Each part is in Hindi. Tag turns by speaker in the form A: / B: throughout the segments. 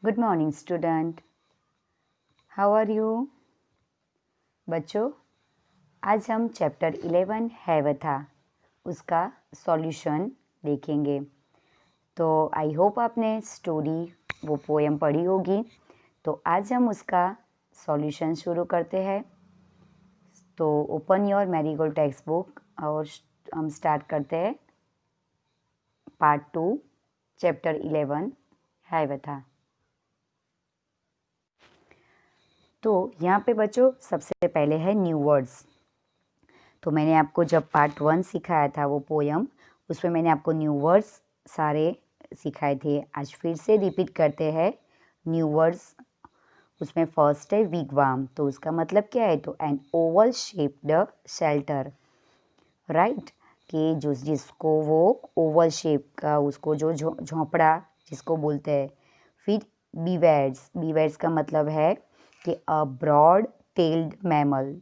A: Good morning student, how are you? बच्चों, आज हम चैप्टर 11 हैवथा उसका सॉल्यूशन देखेंगे। तो आई होप आपने स्टोरी वो पोएम पढ़ी होगी। तो आज हम उसका सॉल्यूशन शुरू करते हैं। तो open your marigold text book और हम स्टार्ट करते हैं पार्ट 2 चैप्टर 11 हैवथा। तो यहाँ पे बच्चों सबसे पहले है न्यू वर्ड्स। तो मैंने आपको जब पार्ट 1 सिखाया था वो पोयम, उसमें मैंने आपको न्यू वर्ड्स सारे सिखाए थे। आज फिर से रिपीट करते हैं न्यू वर्ड्स। उसमें फर्स्ट है विगवाम। तो उसका मतलब क्या है? तो an oval shaped shelter, right. कि जिसको वो ओवल शेप का, उसको जो झोंपड़ा जिसको बोलते हैं। फिर बीवर्ड्स का मतलब है कि अ ब्रॉड टेल्ड मैमल।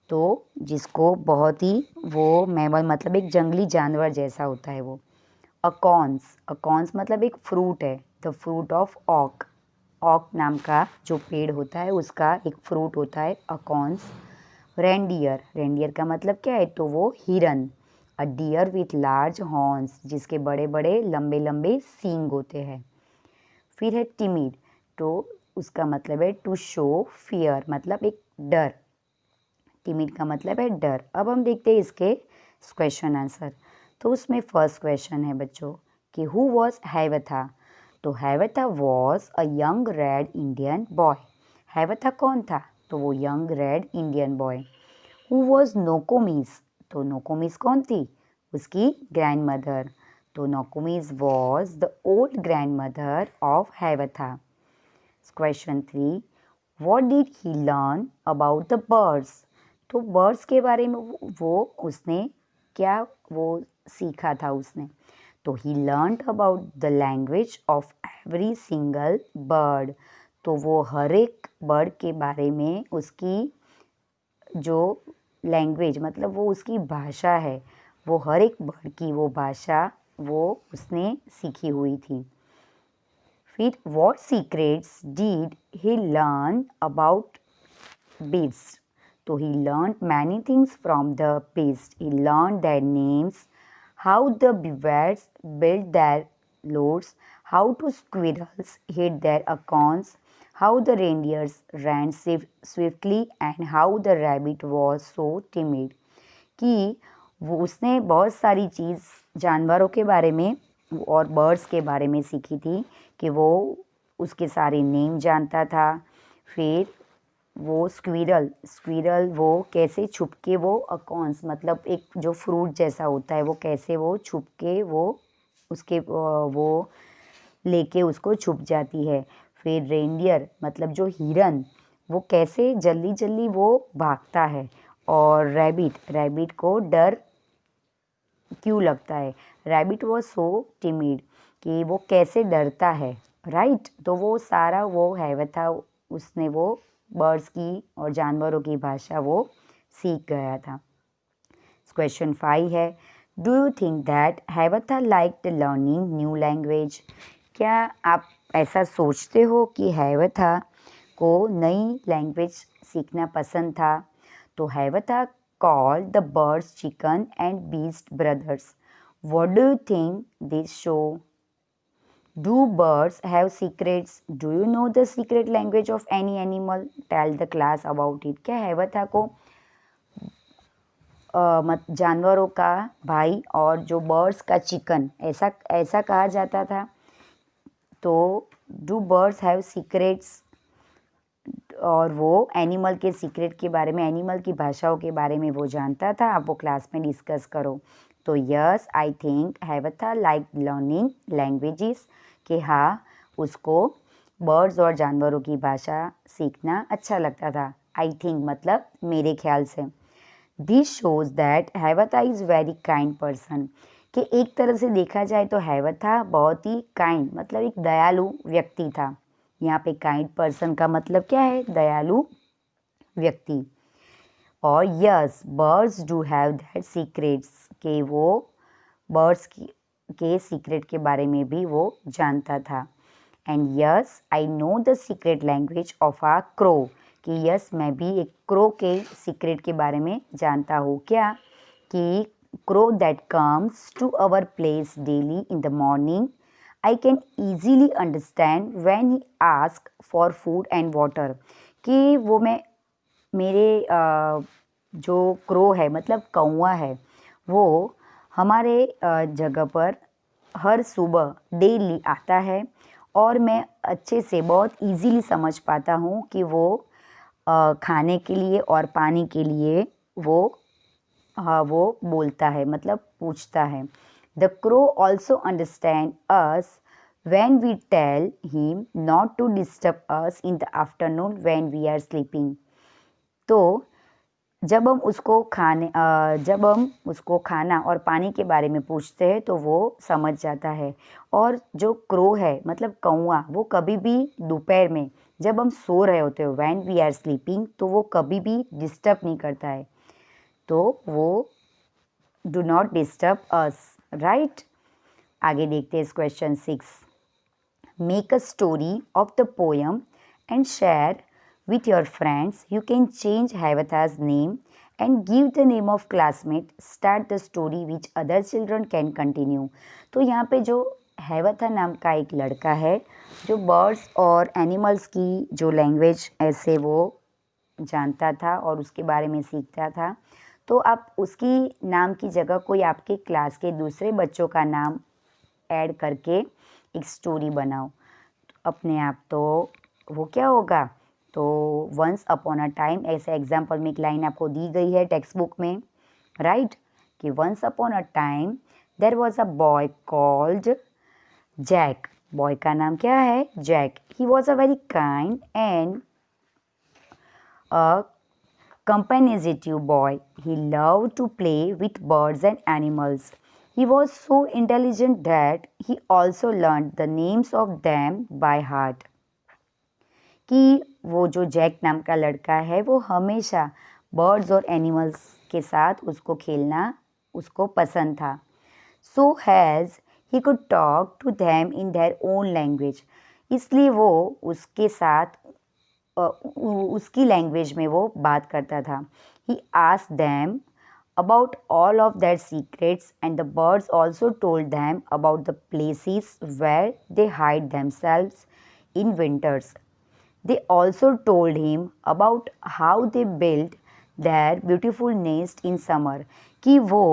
A: तो जिसको बहुत ही वो मैमल मतलब एक जंगली जानवर जैसा होता है वो। अकॉन्स मतलब एक फ्रूट है, द फ्रूट ऑफ ऑक नाम का जो पेड़ होता है उसका एक फ्रूट होता है अकॉन्स। रेंडियर का मतलब क्या है? तो वो हिरन। अ डियर विथ लार्ज हॉर्न्स, जिसके बड़े बड़े लंबे लंबे सींग होते हैं। फिर है टिमिड। तो उसका मतलब है टू शो फियर, मतलब एक डर। टिमिड का मतलब है डर। अब हम देखते हैं इसके क्वेश्चन आंसर। तो उसमें फर्स्ट क्वेश्चन है बच्चों कि हु वॉज हैवथा। तो Hiawatha was a young red Indian boy. Hiawatha कौन था? तो वो young red Indian boy. Who was Nokomis. तो नोकोमिस कौन थी? उसकी ग्रैंड मदर। तो Nokomis was the old grandmother of Hiawatha. Question 3, what did he learn about the birds. तो बर्ड्स के बारे में वो उसने क्या वो सीखा था उसने। तो he learn about the language of every single bird. तो वो हर एक बर्ड के बारे में उसकी जो लैंग्वेज मतलब वो उसकी भाषा है, वो हर एक बर्ड की वो भाषा वो उसने सीखी हुई थी। फिर what secrets did he learn about beasts? So he learned many things from the beasts. He learned their names, how the beavers built their loads, how to squirrels hid their acorns, how the reindeers ran swiftly, and how the rabbit was so timid. कि वो उसने बहुत सारी चीज़ जानवरों के बारे में और बर्ड्स के बारे में सीखी थी कि वो उसके सारे नेम जानता था। फिर वो स्क्विरल वो कैसे छुप के वो अकॉन्स मतलब एक जो फ्रूट जैसा होता है वो कैसे वो छुप के वो उसके वो लेके उसको छुप जाती है। फिर रेंडियर मतलब जो हिरन वो कैसे जल्दी जल्दी वो भागता है। और रैबिट को डर क्यों लगता है। रैबिट वॉज सो टिमिड कि वो कैसे डरता है, राइट। तो वो सारा वो हैवथा उसने वो बर्ड्स की और जानवरों की भाषा वो सीख गया था। क्वेश्चन 5 है, do you think that Hiawatha liked learning new language. क्या आप ऐसा सोचते हो कि हैवथा को नई लैंग्वेज सीखना पसंद था। तो हैवथा called the birds chicken and beast brothers. What do you think this show? Do birds have secrets? Do you know the secret language of any animal? Tell the class about it. क्या हैवथा को जानवरों का भाई और जो बर्ड्स का चिकन ऐसा ऐसा कहा जाता था। तो डू बर्ड्स हैव सीक्रेट्स, और वो एनिमल के सीक्रेट के बारे में, एनिमल की भाषाओं के बारे में वो जानता था। आप वो क्लास में डिस्कस करो। तो yes, I think Hiawatha like learning languages, कि हाँ उसको बर्ड्स और जानवरों की भाषा सीखना अच्छा लगता था। आई थिंक मतलब मेरे ख्याल से। This shows that Hiawatha is very kind person, कि एक तरह से देखा जाए तो हैवथा बहुत ही काइंड मतलब एक दयालु व्यक्ति था। यहाँ पे काइंड पर्सन का मतलब क्या है? दयालु व्यक्ति। और yes, birds do have that secrets, कि वो बर्ड्स के सीक्रेट के बारे में भी वो जानता था। And yes I know the secret language of a crow, कि यस मैं भी एक क्रो के सीक्रेट के बारे में जानता हूँ। क्या? कि crow that comes to our place daily in the morning, I can easily understand when he asks for food and water, कि वो मैं मेरे जो क्रो है मतलब कौवा है वो हमारे जगह पर हर सुबह डेली आता है और मैं अच्छे से बहुत इजीली समझ पाता हूँ कि वो खाने के लिए और पानी के लिए वो बोलता है मतलब पूछता है। The crow also understand us when we tell him not to disturb us in the afternoon when we are sleeping। तो जब हम उसको खाना और पानी के बारे में पूछते हैं तो वो समझ जाता है। और जो क्रो है मतलब कौवा वो कभी भी दोपहर में जब हम सो रहे होते हैं व्हेन वी आर स्लीपिंग तो वो कभी भी डिस्टर्ब नहीं करता है, तो वो do not disturb us, right. आगे देखते हैं इस question 6। Make a story of the poem and share with your friends. You can change Havatha's name and give the name of classmate. Start the story which other children can continue. तो यहाँ पे जो हैवथा नाम का एक लड़का है जो बर्ड्स और एनिमल्स की जो लैंग्वेज ऐसे वो जानता था और उसके बारे में सीखता था, तो आप उसकी नाम की जगह कोई आपके क्लास के दूसरे बच्चों का नाम ऐड करके एक स्टोरी बनाओ अपने आप। तो वो क्या होगा? तो वंस अपॉन अ टाइम, ऐसे एग्जाम्पल में एक लाइन आपको दी गई है टेक्स्ट बुक में, राइट, कि once upon a time there was a boy called Jack. Boy का नाम क्या है? Jack. He was a very kind and a compassionate boy. He loved to play with birds and animals. He was so intelligent that he also learned the names of them by heart. कि वो जो जैक नाम का लड़का है वो हमेशा बर्ड्स और एनिमल्स के साथ उसको खेलना उसको पसंद था। So has he could talk to them in their own language, इसलिए वो उसके साथ उसकी लैंग्वेज में वो बात करता था। He asked them about all of their secrets, and the birds also told them about the places where they hide themselves in winters. They also told him about how they built their beautiful nest in summer, कि वो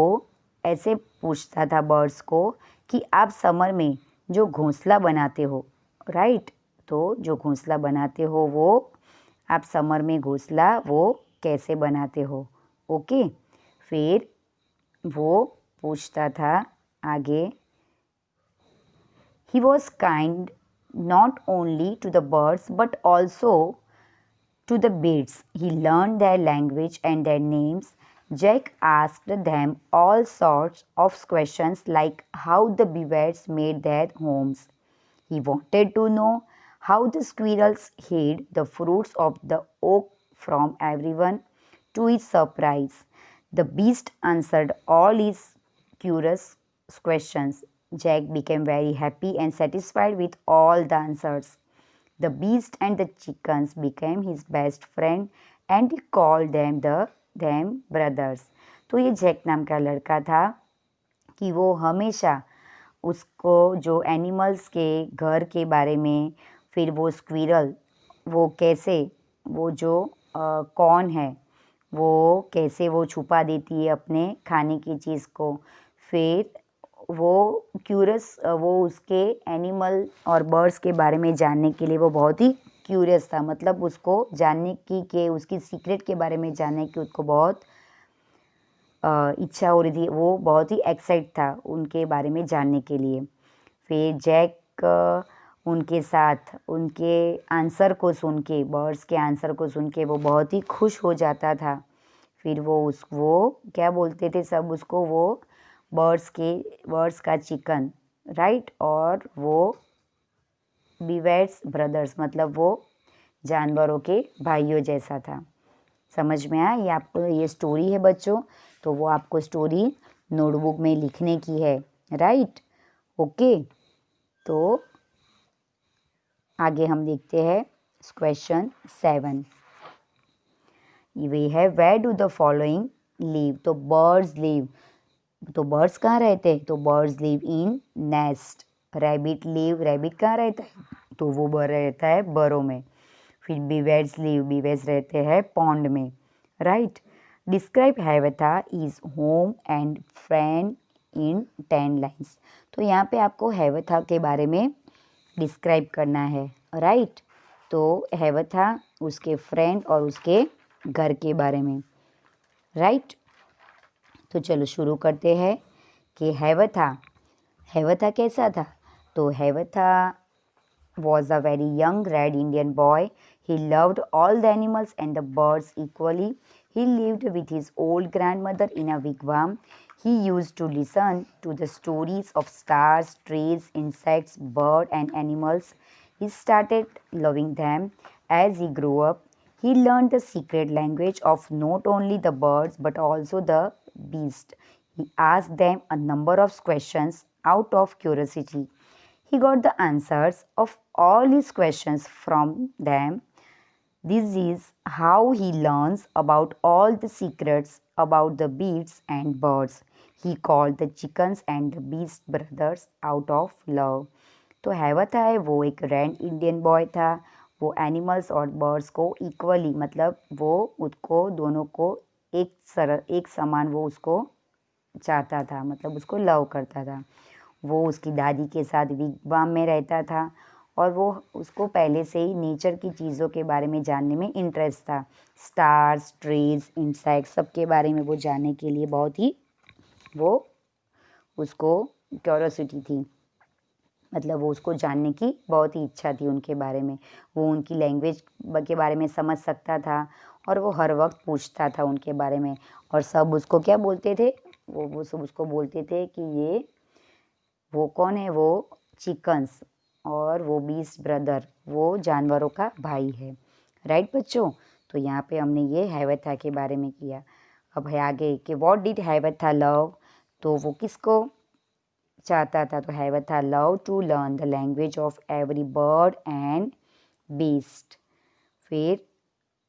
A: ऐसे पूछता था बर्ड्स को कि आप समर में जो घोंसला बनाते हो, राइट, तो जो घोंसला बनाते हो वो आप समर में घोंसला वो कैसे बनाते हो, ओके। फिर वो पूछता था आगे, he was kind not only to the birds but also to the beasts. He learned their language and their names. Jack asked them all sorts of questions like how the beavers made their homes. He wanted to know how the squirrels hid the fruits of the oak from everyone. To his surprise, the beast answered all his curious questions. Jack became very happy and satisfied with all the answers. The beast and the chickens became his best friend and he called them brothers. तो ये जैक नाम का लड़का था कि वो हमेशा उसको जो एनिमल्स के घर के बारे में, फिर वो स्क्विरल वो कैसे वो जो कौन है वो कैसे वो छुपा देती है अपने खाने की चीज़ को, फिर वो क्यूरियस वो उसके एनिमल और बर्ड्स के बारे में जानने के लिए वो बहुत ही क्यूरियस था, मतलब उसको जानने की कि उसकी सीक्रेट के बारे में जानने की उसको बहुत इच्छा हो रही थी, वो बहुत ही एक्साइट था उनके बारे में जानने के लिए। फिर जैक उनके साथ उनके आंसर को सुन के, बर्ड्स के आंसर को सुन के वो बहुत ही खुश हो जाता था। फिर वो क्या बोलते थे सब उसको, वो बर्ड्स का चिकन, राइट, और वो बीवर्स ब्रदर्स मतलब वो जानवरों के भाइयों जैसा था। समझ में आया? ये आपको ये स्टोरी है बच्चों, तो वो आपको स्टोरी नोटबुक में लिखने की है, राइट, ओके। तो आगे हम देखते हैं क्वेश्चन 7। वे है where do the following live. तो बर्ड्स लिव, तो बर्ड्स कहाँ रहते हैं, तो birds live in nest. Rabbit live, rabbit कहाँ रहता है, तो वो रहता है बरों में। फिर बीवेर्स लिव, बीवेर्स रहते हैं पॉन्ड में, right. Describe Hiawatha is home and friend in 10 lines. तो यहाँ पे आपको हैवथा के बारे में डिस्क्राइब करना है, राइट। तो हैवथा उसके फ्रेंड और उसके घर के बारे में, राइट। तो चलो शुरू करते हैं कि हैवथा, हैवथा कैसा था। तो हैवथा was a very young red Indian boy. He loved all the animals and the birds equally. He lived with his old grandmother in a wigwam. He used to listen to the stories of stars, trees, insects, birds, and animals. He started loving them as he grew up. He learned the secret language of not only the birds but also the beasts. He asked them a number of questions out of curiosity. He got the answers of all his questions from them. This is how he learns about all the secrets about the beasts and birds. He called the chickens and the beast brothers out of love. तो हैवत है वो एक रेड इंडियन बॉय था। वो एनिमल्स और बर्ड्स को इक्वली, मतलब वो उसको दोनों को एक समान वो उसको चाहता था, मतलब उसको लव करता था। वो उसकी दादी के साथ विगवाम में रहता था और वो उसको पहले से ही नेचर की चीज़ों के बारे में जानने में इंटरेस्ट था। स्टार्स, ट्रीज, इंसेक्ट्स सब के बारे में वो जानने के लिए बहुत ही वो उसको क्यूरोसिटी थी, मतलब वो उसको जानने की बहुत ही इच्छा थी उनके बारे में। वो उनकी लैंग्वेज के बारे में समझ सकता था और वो हर वक्त पूछता था उनके बारे में। और सब उसको क्या बोलते थे, वो सब उसको बोलते थे कि ये वो कौन है, वो चिकन्स और वो बीस्ट ब्रदर, वो जानवरों का भाई है, राइट बच्चों। तो यहाँ पे हमने ये हैवथा के बारे में किया। अब है आगे कि व्हाट डिड हैवथा लव। तो वो किसको चाहता था, तो Hiawatha love to learn the language of every bird and beast. फिर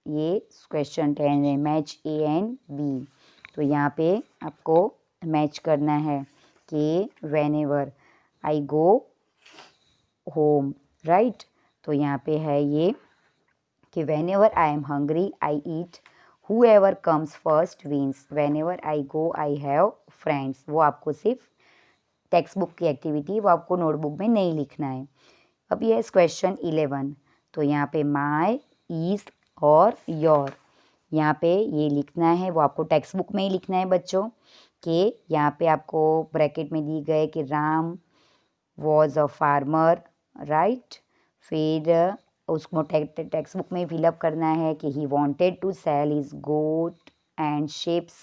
A: ये क्वेश्चन 10 है, मैच ए एंड बी। तो यहाँ पे आपको मैच करना है कि whenever I go home, right. तो यहाँ पे है ये कि whenever I am hungry I eat, whoever comes first wins, whenever I go I have friends। वो आपको सिर्फ टेक्स्ट बुक की एक्टिविटी, वो आपको नोटबुक में नहीं लिखना है। अब ये है क्वेश्चन 11। तो यहाँ पे माई, ईज और योर, यहाँ पे ये लिखना है, वो आपको टेक्स्ट बुक में ही लिखना है बच्चों। कि यहाँ पे आपको ब्रैकेट में दी गए कि Ram was a farmer, right. फिर उसको टेक्स्ट बुक में फिलअप करना है कि he wanted to sell his goat and sheeps.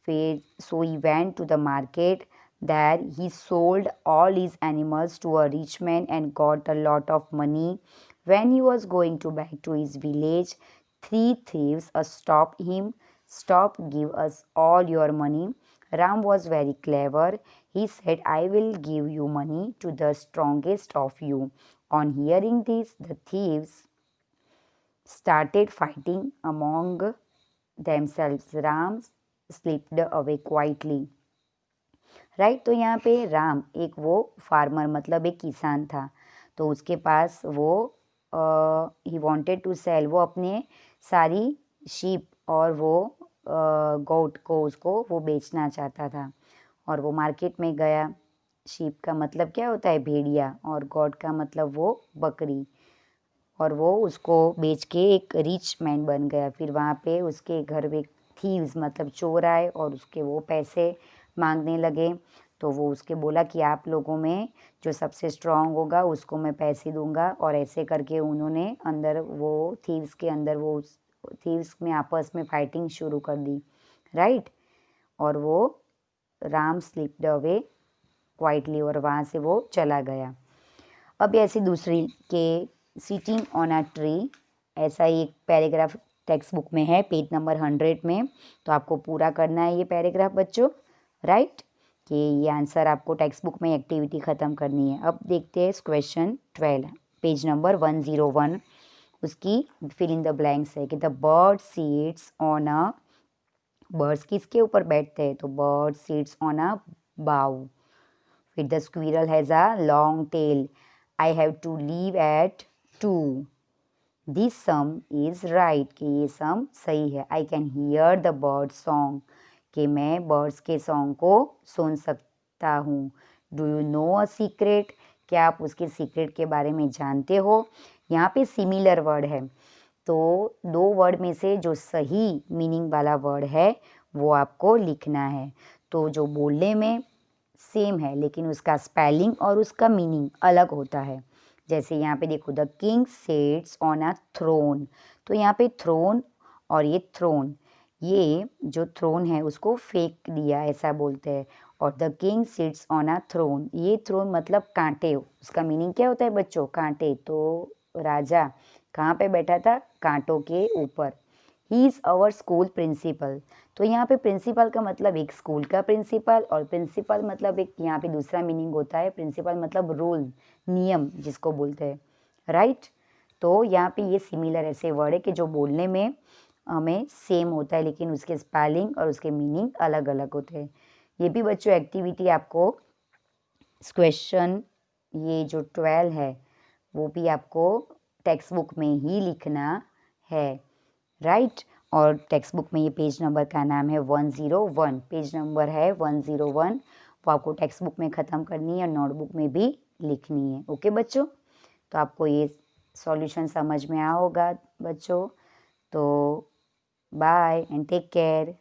A: फिर so he went to the market, there he sold all his animals to a rich man and got a lot of money. When he was going to back to his village, 3 thieves stopped him. Stop, give us all your money. Ram was very clever. He said, I will give you money to the strongest of you. On hearing this, the thieves started fighting among themselves. Ram slipped away quietly, right. तो यहाँ पे राम एक वो फार्मर, मतलब एक किसान था। तो उसके पास वो ही वांटेड टू सेल, वो अपने सारी शीप और वो गोट को उसको वो बेचना चाहता था। और वो मार्केट में गया। शीप का मतलब क्या होता है, भेड़िया, और गोट का मतलब वो बकरी। और वो उसको बेच के एक रिच मैन बन गया। फिर वहाँ पे उसके घर में थीव्स मतलब चोर आए और उसके वो पैसे मांगने लगे। तो वो उसके बोला कि आप लोगों में जो सबसे स्ट्रांग होगा उसको मैं पैसे दूंगा। और ऐसे करके उन्होंने अंदर वो थीव्स के अंदर वो थीव्स में आपस में फाइटिंग शुरू कर दी, राइट। और वो राम स्लिप्ड अवे क्वाइटली, और वहाँ से वो चला गया। अब ऐसी दूसरी के सिटिंग ऑन अ ट्री, ऐसा ही एक पैराग्राफ टेक्स्ट बुक में है पेज नंबर 100 में। तो आपको पूरा करना है ये पैराग्राफ बच्चों, राइट। कि ये आंसर आपको टेक्स्ट बुक में एक्टिविटी ख़त्म करनी है। अब देखते हैं क्वेश्चन 12, पेज नंबर 101 उसकी फिल इन द ब्लैंक्स है कि the bird seats on a, birds किसके ऊपर बैठते हैं, तो bird seats on a bough. फिर the squirrel has a long tail, I have to leave at 2, this sum is right, कि ये सम सही है। I can hear the bird song, कि मैं बर्ड्स के सॉन्ग को सुन सकता हूँ। Do you know a secret, क्या आप उसके सीक्रेट के बारे में जानते हो। यहाँ पे सिमिलर वर्ड है, तो दो वर्ड में से जो सही मीनिंग वाला वर्ड है वो आपको लिखना है। तो जो बोलने में सेम है लेकिन उसका स्पेलिंग और उसका मीनिंग अलग होता है। जैसे यहाँ पे देखो, the king sits on a throne, तो यहाँ पे थ्रोन और ये थ्रोन, ये जो थ्रोन है उसको फेंक दिया ऐसा बोलते हैं। और the king sits on a throne, ये थ्रोन मतलब कांटे, उसका मीनिंग क्या होता है बच्चों, कांटे। तो राजा कहाँ पे बैठा था, कांटों के ऊपर। He is our school principal, तो यहाँ पे प्रिंसिपल का मतलब एक स्कूल का प्रिंसिपल, और प्रिंसिपल मतलब एक यहाँ पे दूसरा मीनिंग होता है, प्रिंसिपल मतलब रूल, नियम जिसको बोलते हैं, राइट। तो यहाँ पे ये सिमिलर ऐसे वर्ड है कि जो बोलने में हमें सेम होता है लेकिन उसके स्पेलिंग और उसके मीनिंग अलग अलग होते हैं। ये भी बच्चों एक्टिविटी आपको क्वेश्चन ये जो 12 है वो भी आपको टेक्स्ट बुक में ही लिखना है, राइट। और टेक्स्ट बुक में ये पेज नंबर का नाम है 101, पेज नंबर है 101, वो आपको टेक्स्ट बुक में ख़त्म करनी है और नोटबुक में भी लिखनी है। ओके बच्चों, तो आपको ये सॉल्यूशन समझ में आया होगा बच्चों। तो बाय एंड टेक केयर।